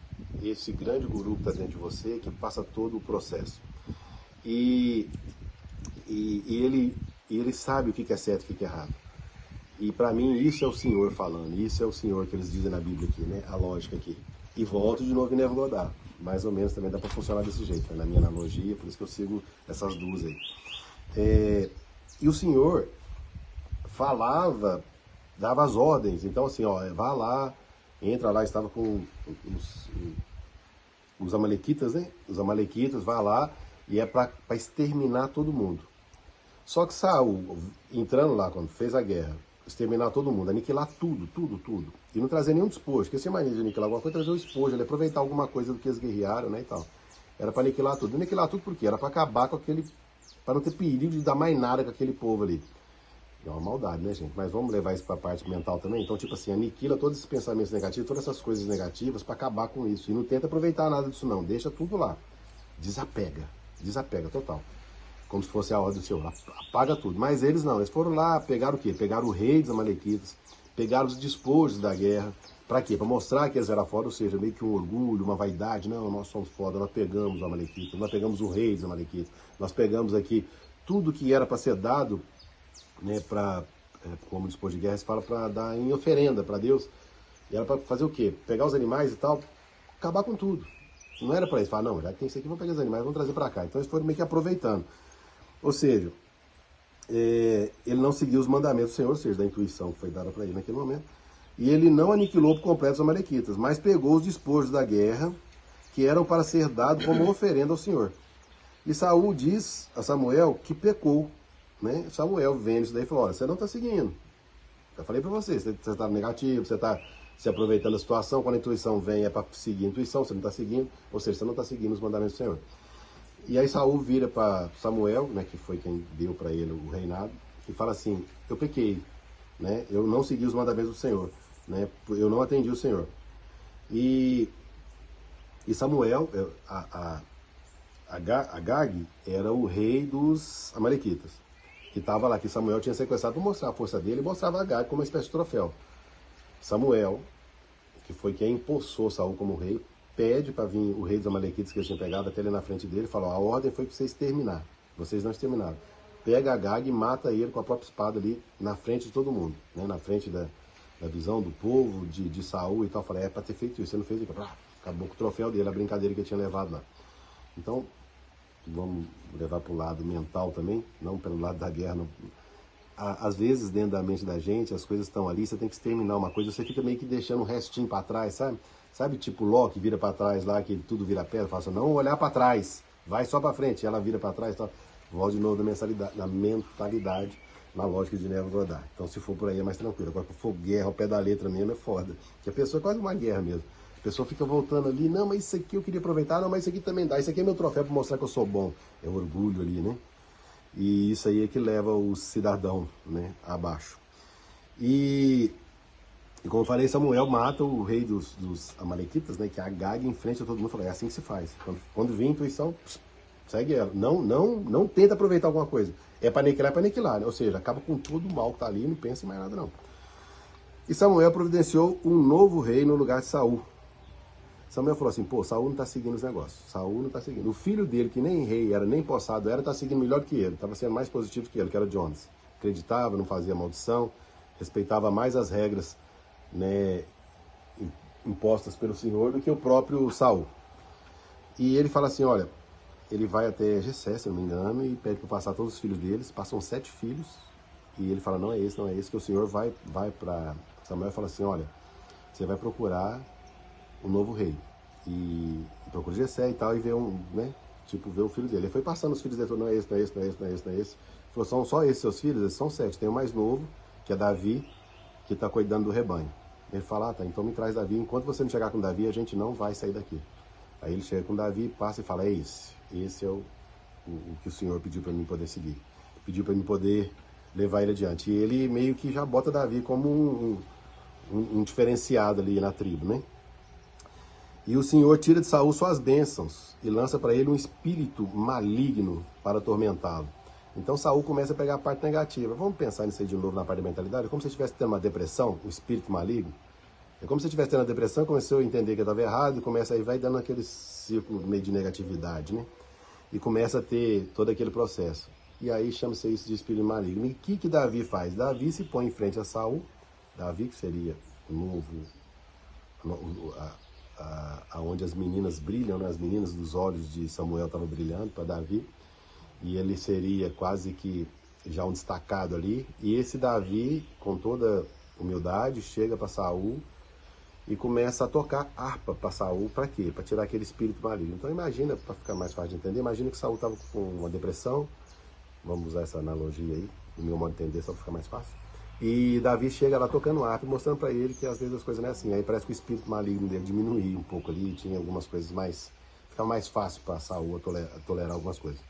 Esse grande guru que está dentro de você, que passa todo o processo. E ele sabe o que é certo e o que é errado. E para mim isso é o Senhor falando, isso é o Senhor que eles dizem na Bíblia aqui, né? A lógica aqui. E volto de novo em Nevogodá. Mais ou menos também dá para funcionar desse jeito, né? Na minha analogia, por isso que eu sigo essas duas aí. E o Senhor falava, dava as ordens, então assim, ó, vá lá, entra lá, estava com os amalequitas, né? Os amalequitas, vá lá, e é para exterminar todo mundo. Só que Saul, entrando lá, quando fez a guerra, exterminar todo mundo, aniquilar tudo, e não trazer nenhum despojo, porque você imagina de aniquilar alguma coisa, trazer o despojo, ele aproveitar alguma coisa do que eles guerrearam, né, e tal. Era para aniquilar tudo. Aniquilar tudo por quê? Era para acabar com aquele, para não ter perigo de dar mais nada com aquele povo ali. É uma maldade, né, gente? Mas vamos levar isso para a parte mental também. Então, tipo assim, aniquila todos esses pensamentos negativos, todas essas coisas negativas para acabar com isso. E não tenta aproveitar nada disso, não. Deixa tudo lá. Desapega total. Como se fosse a ordem do Senhor. Apaga tudo. Mas eles não. Eles foram lá, pegaram o quê? Pegaram o rei dos amalequitas, pegaram os despojos da guerra. Para quê? Para mostrar que eles eram foda, ou seja, meio que um orgulho, uma vaidade. Não, nós somos foda, nós pegamos o amalequita, nós pegamos o rei dos amalequitas, nós pegamos aqui tudo que era para ser dado, né, como despojo de guerra, se fala para dar em oferenda para Deus. E era para fazer o quê? Pegar os animais e tal, acabar com tudo. Não era para isso, falar, não, já que tem isso aqui, vamos pegar os animais, vamos trazer para cá. Então eles foram meio que aproveitando. Ou seja, ele não seguiu os mandamentos do Senhor, ou seja, da intuição que foi dada para ele naquele momento. E ele não aniquilou por completo os amalequitas, mas pegou os despojos da guerra, que eram para ser dado como oferenda ao Senhor. E Saul diz a Samuel que pecou, né? Samuel vendo isso daí falou, olha, você não está seguindo. Já falei para você está negativo, você está se aproveitando da situação, quando a intuição vem é para seguir a intuição, você não está seguindo, ou seja, você não está seguindo os mandamentos do Senhor. E aí Saul vira para Samuel, né, que foi quem deu para ele o reinado, e fala assim, eu pequei, né? Eu não segui os mandamentos do Senhor. né? Eu não atendi o Senhor. E Samuel, Agag era o rei dos amalequitas, que estava lá, que Samuel tinha sequestrado para mostrar a força dele, e mostrava Agag como uma espécie de troféu. Samuel, que foi quem impulsou Saul como rei, pede para vir o rei dos amalequitas que ele tinha pegado até ele na frente dele e falou: a ordem foi para vocês exterminar, vocês não exterminaram. Pega Agag e mata ele com a própria espada ali na frente de todo mundo, né? Na frente da visão do povo, de Saul e tal. Falei: é para ter feito isso, você não fez isso. Acabou com o troféu dele, a brincadeira que ele tinha levado lá. Então, vamos levar para o lado mental também, não pelo lado da guerra. Não. Às vezes, dentro da mente da gente, as coisas estão ali, você tem que exterminar uma coisa, você fica meio que deixando um restinho para trás, sabe? Sabe, tipo Ló, que vira para trás lá, que tudo vira pedra, fala assim: não olhar para trás, vai só para frente, ela vira para trás e tal. Volta de novo na mentalidade, na lógica de Neville Goddard. Então, se for por aí, é mais tranquilo. Agora, se for guerra ao pé da letra mesmo, é foda. Porque a pessoa é quase uma guerra mesmo. A pessoa fica voltando ali: não, mas isso aqui eu queria aproveitar, não, mas isso aqui também dá, isso aqui é meu troféu para mostrar que eu sou bom. É orgulho ali, né? E isso aí é que leva o cidadão, né, abaixo. E como eu falei, Samuel mata o rei dos amalequitas, né, que é Agag, em frente a todo mundo. Falou: é assim que se faz. Quando vir a intuição, segue ela. Não tenta aproveitar alguma coisa. É para aniquilar, né? Ou seja, acaba com todo o mal que está ali e não pensa em mais nada, não. E Samuel providenciou um novo rei no lugar de Saul. Samuel falou assim: pô, Saul não está seguindo os negócios. Saul não está seguindo. O filho dele, que nem rei era, nem possado era, está seguindo melhor que ele. Estava sendo mais positivo que ele, que era Jonas. Acreditava, não fazia maldição, respeitava mais as regras, né, impostas pelo Senhor do que o próprio Saul. E ele fala assim: olha, ele vai até Jessé, se não me engano, e pede para passar todos os filhos deles. Passam 7 filhos. E ele fala: não é esse, não é esse, que o Senhor vai para Samuel e fala assim: olha, você vai procurar um novo rei. E procura Jessé e tal, e vê né? Tipo, vê o filho dele. Ele foi passando os filhos dele, falou: não é esse, não é esse, não é esse, não é esse, não é esse. Ele falou: são só esses seus filhos? Eles são 7. Tem o mais novo, que é Davi, que está cuidando do rebanho. Ele fala: ah, tá, então me traz Davi. Enquanto você não chegar com Davi, a gente não vai sair daqui. Aí ele chega com Davi, passa e fala: é esse. Esse é o que o Senhor pediu para mim poder seguir. Pediu para mim poder levar ele adiante. E ele meio que já bota Davi como um diferenciado ali na tribo, né? E o Senhor tira de Saul suas bênçãos e lança para ele um espírito maligno para atormentá-lo. Então Saul começa a pegar a parte negativa. Vamos pensar nisso aí de novo na parte da mentalidade? É como se você estivesse tendo uma depressão, um espírito maligno. É como se você estivesse tendo uma depressão, começou a entender que estava errado e começa aí, vai dando aquele círculo meio de negatividade, né? E começa a ter todo aquele processo. E aí chama-se isso de espírito maligno. E o que Davi faz? Davi se põe em frente a Saul. Davi, que seria o novo, aonde as meninas brilham, né? As meninas dos olhos de Samuel estavam brilhando para Davi. E ele seria quase que já um destacado ali. E esse Davi, com toda humildade, chega para Saul e começa a tocar harpa para Saul. Para quê? Para tirar aquele espírito maligno. Então imagina, para ficar mais fácil de entender, imagina que Saul estava com uma depressão. Vamos usar essa analogia aí, do meu modo de entender, só para ficar mais fácil. E Davi chega lá tocando harpa, mostrando para ele que às vezes as coisas não é assim. Aí parece que o espírito maligno dele diminuía um pouco ali, tinha algumas coisas mais... Ficava mais fácil para Saul tolerar algumas coisas.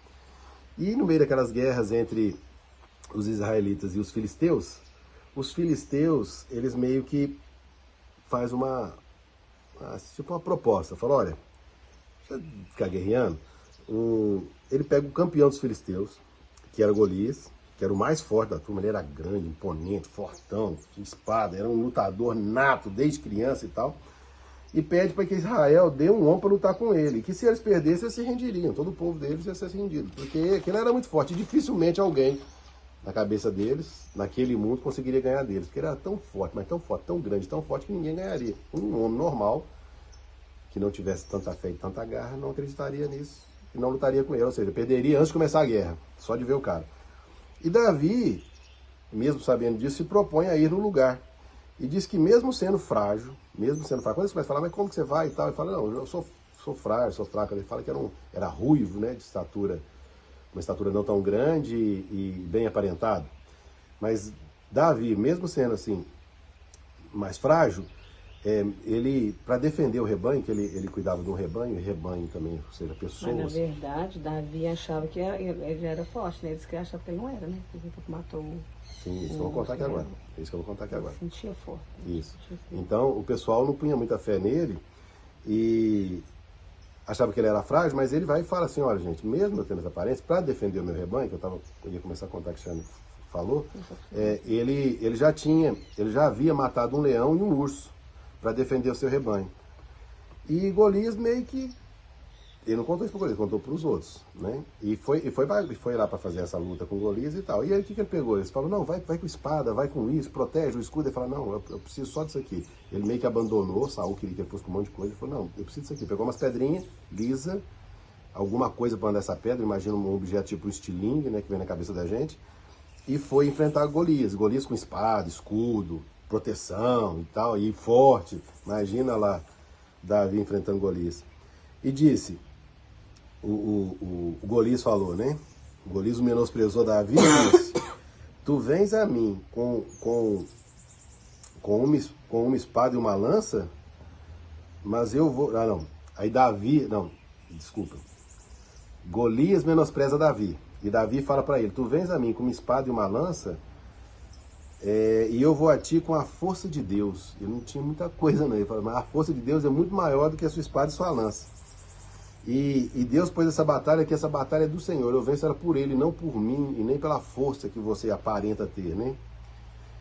E no meio daquelas guerras entre os israelitas e os filisteus, eles meio que faz tipo uma proposta. Fala: olha, deixa eu ficar guerreando. Ele pega o campeão dos filisteus, que era Golias, que era o mais forte da turma. Ele era grande, imponente, fortão, tinha espada, era um lutador nato desde criança e tal. E pede para que Israel dê um homem para lutar com ele. Que se eles perdessem, eles se renderiam. Todo o povo deles ia ser rendido. Porque aquele era muito forte. E dificilmente alguém, na cabeça deles, naquele mundo, conseguiria ganhar deles. Porque ele era tão forte, mas tão forte, tão grande, tão forte, que ninguém ganharia. Um homem normal, que não tivesse tanta fé e tanta garra, não acreditaria nisso. E não lutaria com ele. Ou seja, perderia antes de começar a guerra. Só de ver o cara. E Davi, mesmo sabendo disso, se propõe a ir no lugar. E diz que mesmo sendo frágil, quando eles começam a falar: mas como que você vai e tal? Ele fala: não, eu sou frágil, sou fraco. Ele fala que era ruivo, né, de estatura, uma estatura não tão grande e bem aparentado. Mas Davi, mesmo sendo assim, mais frágil, ele, para defender o rebanho, que ele cuidava de um rebanho, e rebanho também, ou seja, pessoas. Mas na verdade, Davi achava que ele era forte, né? Eles que achavam que ele não era, né? Porque ele matou Sim, isso que eu vou contar aqui agora. Isso que eu vou contar aqui agora. Sentia forte. Isso. Então, o pessoal não punha muita fé nele e achava que ele era frágil, mas ele vai e fala assim, olha gente, mesmo eu tendo essa aparência, para defender o meu rebanho, que eu ia começar a contar que o Xande falou, ele já havia matado um leão e um urso para defender o seu rebanho. E Golias meio que, ele não contou isso para Golias, contou para os outros, né? E foi lá para fazer essa luta com Golias e tal. E aí o que ele pegou? Ele falou, não, vai com espada, vai com isso, protege o escudo. Ele falou, não, eu preciso só disso aqui. Ele meio que abandonou, Saul queria que ele fosse com um monte de coisa. Ele falou, não, eu preciso disso aqui. Pegou umas pedrinhas, lisa, alguma coisa para andar essa pedra, imagina um objeto tipo um estilingue, né, que vem na cabeça da gente, e foi enfrentar Golias. Golias com espada, escudo, proteção e tal, e forte. Imagina lá Davi enfrentando Golias. E disse, o Golias falou, né? O Golias o menosprezou Davi e disse, tu vens a mim com uma espada e uma lança, mas eu vou... Ah, não. Aí Davi... Não, desculpa. Golias menospreza Davi. E Davi fala para ele, tu vens a mim com uma espada e uma lança, e eu vou a ti com a força de Deus. Ele não tinha muita coisa, não. Ele falou, mas a força de Deus é muito maior do que a sua espada e sua lança. E Deus pôs essa batalha, que essa batalha é do Senhor. Eu venço ela por Ele, não por mim, e nem pela força que você aparenta ter, né?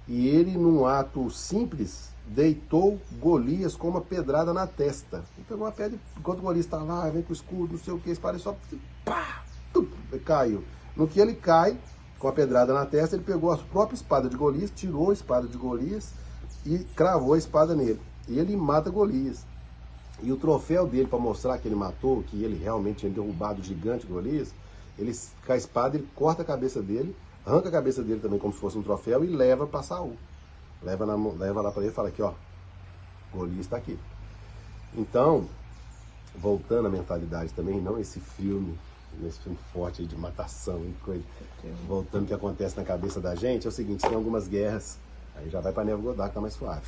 E ele, num ato simples, deitou Golias com uma pedrada na testa. Ele pegou uma pedra, enquanto Golias está lá, vem com o escudo, não sei o que, espada, só pá, caiu. No que ele cai, com a pedrada na testa, ele pegou a própria espada de Golias, tirou a espada de Golias e cravou a espada nele. E ele mata Golias. E o troféu dele, para mostrar que ele matou, que ele realmente tinha derrubado o gigante Golias, ele, com a espada, ele corta a cabeça dele, arranca a cabeça dele também como se fosse um troféu e leva para Saul. Leva lá para ele e fala aqui, ó, Golias está aqui. Então, voltando à mentalidade também, não esse filme forte aí de matação e coisa, voltando o que acontece na cabeça da gente, é o seguinte, tem algumas guerras, aí já vai para Neville Goddard que tá mais suave.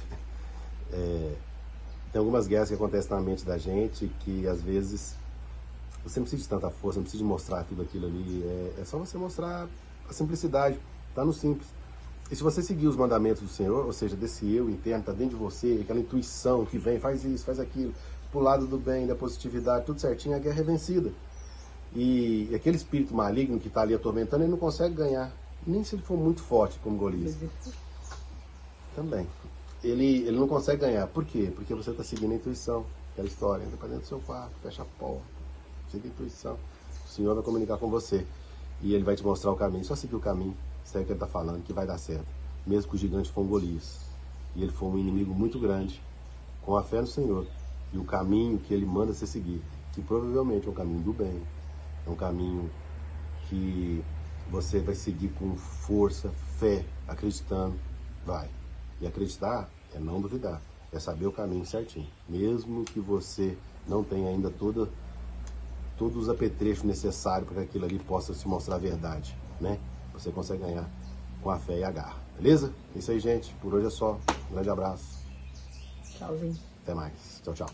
Tem algumas guerras que acontecem na mente da gente que às vezes você não precisa de tanta força, não precisa de mostrar tudo aquilo ali, é só você mostrar a simplicidade, tá no simples. E se você seguir os mandamentos do Senhor, ou seja, desse eu interno, tá dentro de você, aquela intuição que vem, faz isso, faz aquilo, pro lado do bem, da positividade, tudo certinho, a guerra é vencida. E aquele espírito maligno que está ali atormentando, ele não consegue ganhar, nem se ele for muito forte, como Golias. Também. Ele não consegue ganhar. Por quê? Porque você está seguindo a intuição, aquela história, entra para dentro do seu quarto, fecha a porta, siga a intuição. O Senhor vai comunicar com você e Ele vai te mostrar o caminho. Só seguir o caminho, segue o que Ele está falando, que vai dar certo. Mesmo que o gigante for um Golias. E ele for um inimigo muito grande, com a fé no Senhor e o caminho que Ele manda você seguir, que provavelmente é um caminho do bem, é um caminho que você vai seguir com força, fé, acreditando, vai. E acreditar é não duvidar, é saber o caminho certinho. Mesmo que você não tenha ainda todos os apetrechos necessários para que aquilo ali possa se mostrar verdade, né? Você consegue ganhar com a fé e a garra, beleza? É isso aí, gente. Por hoje é só. Um grande abraço. Tchauzinho. Até mais. Tchau, tchau.